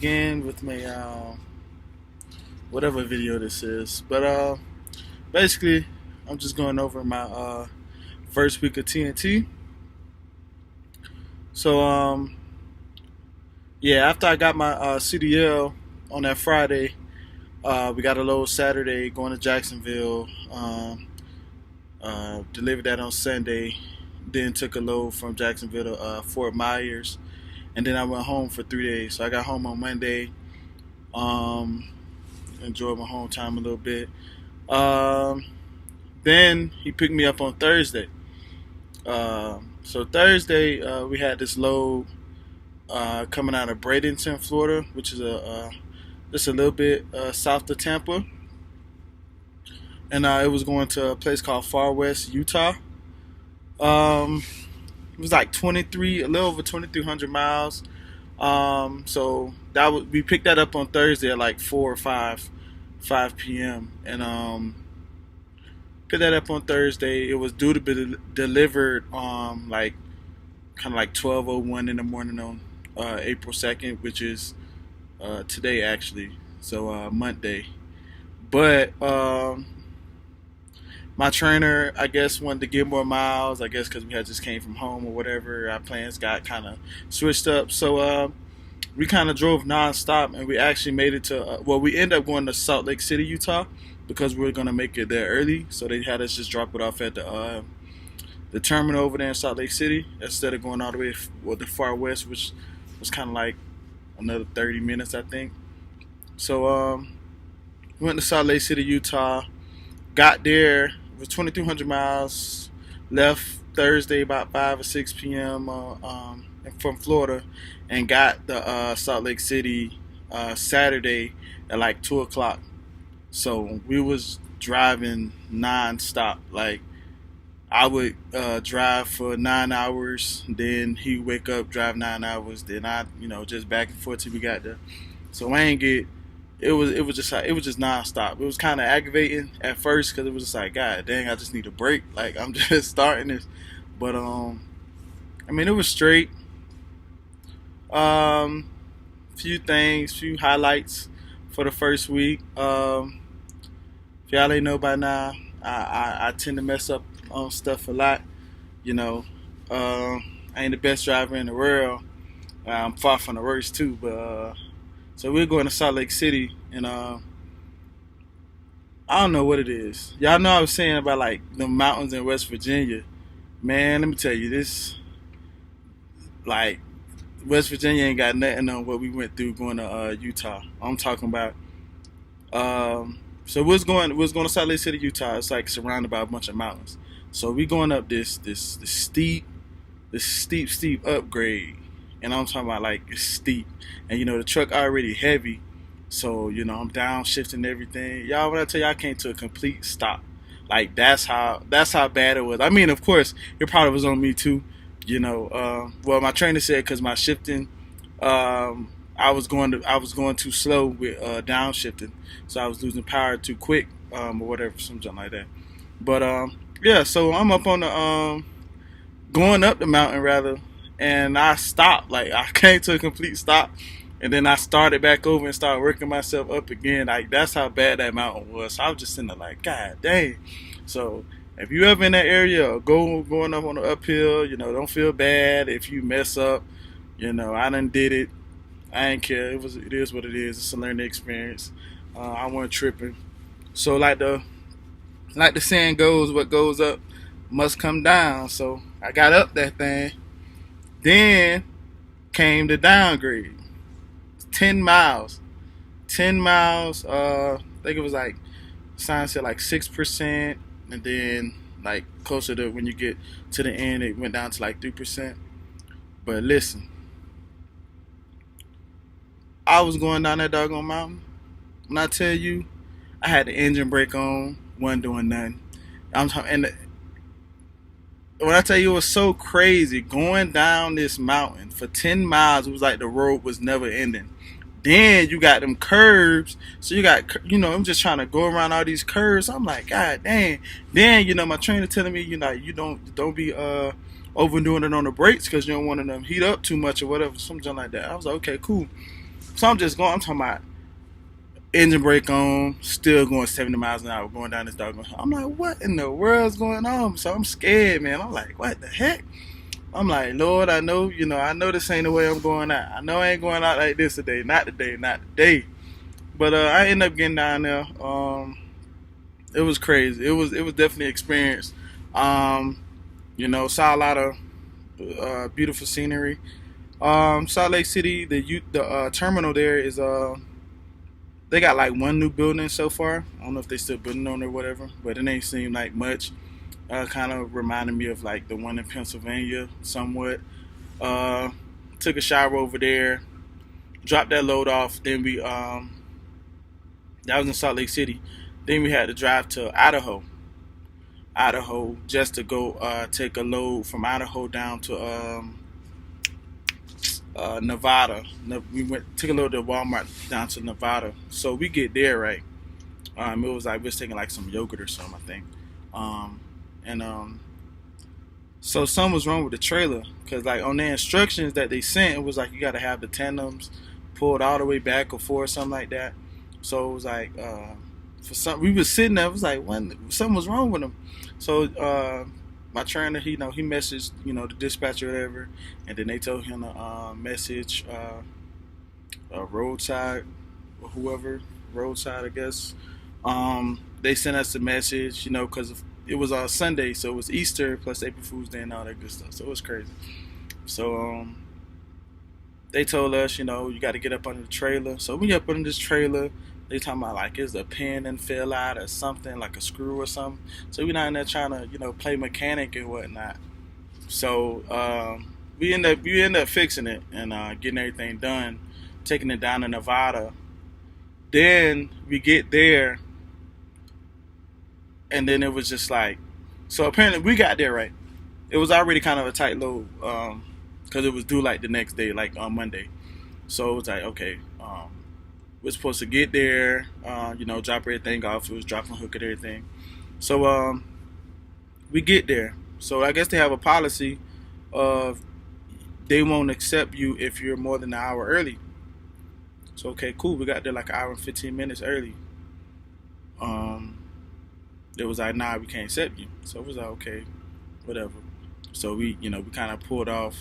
again with my whatever video this is. But basically, I'm just going over my first week of TNT. So yeah, after I got my CDL on that Friday, we got a load Saturday going to Jacksonville. Delivered that on Sunday. Then took a load from Jacksonville to Fort Myers, and then I went home for 3 days. So I got home on Monday. Um, Enjoyed my home time a little bit. Then he picked me up on Thursday. So Thursday we had this load coming out of Bradenton, Florida, which is just a little bit south of Tampa, and it was going to a place called Far West, Utah. It was like a little over 2,300 miles. So we picked that up on Thursday at like 4 or 5 p.m. and picked that up on Thursday. It was due to be delivered like kind of like 12:01 in the morning on April 2nd, which is today actually. So Monday, but my trainer, I guess, wanted to get more miles. I guess because we had just came from home or whatever. Our plans got kind of switched up. So we kind of drove nonstop, and we actually made it to. We ended up going to Salt Lake City, Utah, because we were gonna make it there early. So they had us just drop it off at the terminal over there in Salt Lake City instead of going all the way the Far West, which was kind of like another 30 minutes, I think. So went to Salt Lake City, Utah. Got there. It was 2,200 miles. Left Thursday about 5 or 6 p.m. From Florida, and got the Salt Lake City Saturday at like 2 o'clock. So we was driving non-stop. Like I would drive for 9 hours, then he would wake up, drive 9 hours, then I, just back and forth till we got there. So I ain't get. It was just nonstop. It was kind of aggravating at first because it was just like, God dang, I just need a break. Like I'm just starting this, but it was straight. Few highlights for the first week. If y'all ain't know by now, I tend to mess up on stuff a lot. I ain't the best driver in the world. I'm far from the worst too, but. So we're going to Salt Lake City, and I don't know what it is. Y'all know I was saying about like the mountains in West Virginia. Man, let me tell you this. Like West Virginia ain't got nothing on what we went through going to Utah. I'm talking about. So we was going to Salt Lake City, Utah. It's like surrounded by a bunch of mountains. So we going up this steep upgrade. And I'm talking about like it's steep, and the truck already heavy, so I'm downshifting everything. Y'all, when I tell you, I came to a complete stop. Like that's how bad it was. I mean, of course, it probably was on me too. Well, my trainer said because my shifting, I was going too slow with downshifting, so I was losing power too quick, or whatever, something like that. But yeah, so I'm up on the going up the mountain rather. And I stopped, like I came to a complete stop, and then I started back over and started working myself up again. Like that's how bad that mountain was. So I was just sitting there like, God dang. So if you ever in that area or going up on the uphill, don't feel bad if you mess up. I done did it. I ain't care. It is what it is. It's a learning experience. I wasn't tripping. So like the saying goes, what goes up must come down. So I got up that thing. Then came the downgrade. 10 miles. 10 miles, I think it was like, sign said like 6%. And then like closer to when you get to the end, it went down to like 3%. But listen, I was going down that doggone mountain. When I tell you, I had the engine brake on, wasn't doing nothing. When I tell you, it was so crazy going down this mountain for 10 miles. It was like the road was never ending. Then you got them curves. So you got, I'm just trying to go around all these curves. I'm like, God dang. Then, my trainer telling me, you don't be overdoing it on the brakes because you don't want them to heat up too much or whatever, something like that. I was like, okay, cool. So I'm just going. I'm talking about engine brake on, still going 70 miles an hour, going down this dog. I'm like, what in the world's going on? So I'm scared, man. I'm like, what the heck? I'm like, Lord, I know, I know this ain't the way I'm going out. I know I ain't going out like this today. Not today, not today. But I ended up getting down there. It was crazy. It was definitely an experience. Um, saw a lot of beautiful scenery. Salt Lake City, the terminal there is they got like one new building so far. I don't know if they still building on it or whatever, but it ain't seem like much. Kind of reminded me of like the one in Pennsylvania somewhat. Uh, Took a shower over there, dropped that load off. Then that was in Salt Lake City. Then we had to drive to Idaho, just to go take a load from Idaho down to Nevada. We took a load to Walmart down to Nevada. So we get there right. It was like we was taking like some yogurt or something, I think. Um, and So something was wrong with the trailer because like on the instructions that they sent, it was like you got to have the tandems pulled all the way back or forth, something like that. So it was like for some, we was sitting there. It was like something was wrong with them. So my trainer, he messaged the dispatcher or whatever, and then they told him to message roadside or whoever roadside, I guess. They sent us a message, because it was on Sunday, so it was Easter plus April Fool's Day and all that good stuff. So it was crazy. So they told us, you got to get up under the trailer. So we up under this trailer. They talking about like it's a pin and fell out or something, like a screw or something. So we not in there trying to, play mechanic and whatnot. So we end up fixing it and getting everything done, taking it down to Nevada. Then we get there, and then it was just like, so apparently we got there right. It was already kind of a tight load because it was due like the next day, like on Monday. So it was like, okay, we're supposed to get there, drop everything off. It was drop and hook and everything. So we get there. So I guess they have a policy of they won't accept you if you're more than an hour early. So okay, cool. We got there like an hour and 15 minutes early. It was like, nah, we can't accept you. So it was like, okay, whatever. So we kind of pulled off,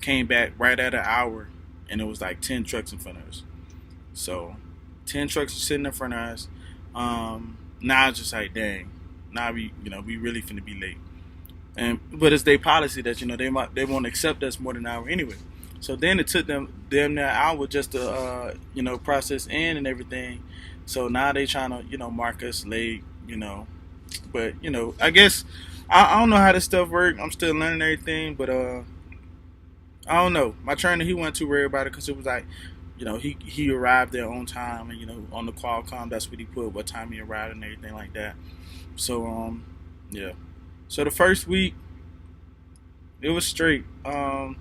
came back right at an hour, and it was like 10 trucks in front of us. So 10 trucks sitting in front of us. Now it's just like, dang, now we really finna be late. But it's their policy that they won't accept us more than an hour anyway. So then it took them damn near an hour just to process in and everything. So now they trying to mark us late. But I guess I don't know how this stuff works. I'm still learning everything, but I don't know. My trainer, he wasn't too worried about it because it was like he arrived there on time, and on the Qualcomm that's what he put what time he arrived and everything like that. So yeah. So the first week it was straight. I'm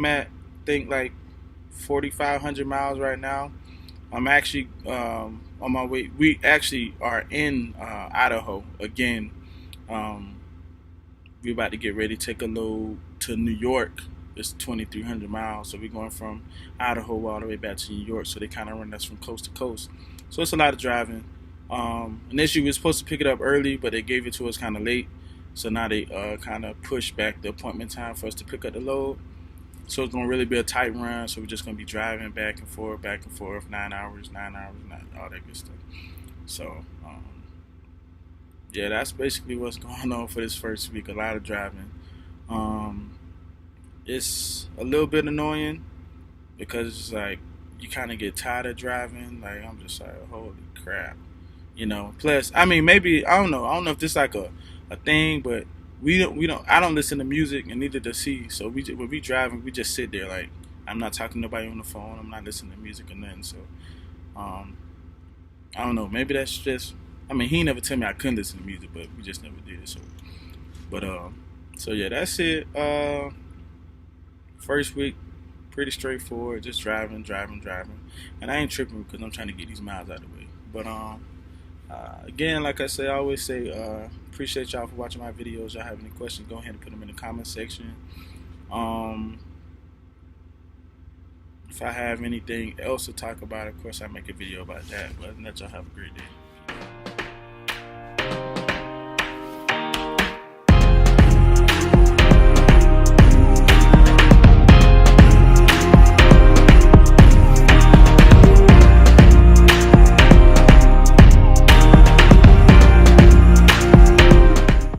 at think like 4,500 miles right now. I'm actually on my way. We actually are in Idaho again. We're about to get ready to take a load to New York. It's 2,300 miles, so we're going from Idaho all the way back to New York. So they kind of run us from coast to coast. So it's a lot of driving. Initially, we were supposed to pick it up early, but they gave it to us kind of late. So now they kind of pushed back the appointment time for us to pick up the load. So it's gonna really be a tight run. So we're just gonna be driving back and forth, 9 hours, all that good stuff. So yeah, that's basically what's going on for this first week. A lot of driving. It's a little bit annoying because it's like you kind of get tired of driving. Like I'm just like, holy crap, Plus, I mean, maybe I don't know. I don't know if this is like a thing, but we don't. I don't listen to music, and neither does he. So when we driving, we just sit there. Like I'm not talking to nobody on the phone. I'm not listening to music or nothing. So I don't know. Maybe that's just. I mean, he never told me I couldn't listen to music, but we just never did. So yeah, that's it. First week, pretty straightforward. Just driving, and I ain't tripping because I'm trying to get these miles out of the way. But again, like I say, I always say, appreciate y'all for watching my videos. Y'all have any questions, go ahead and put them in the comment section. If I have anything else to talk about, of course I make a video about that. But let y'all have a great day.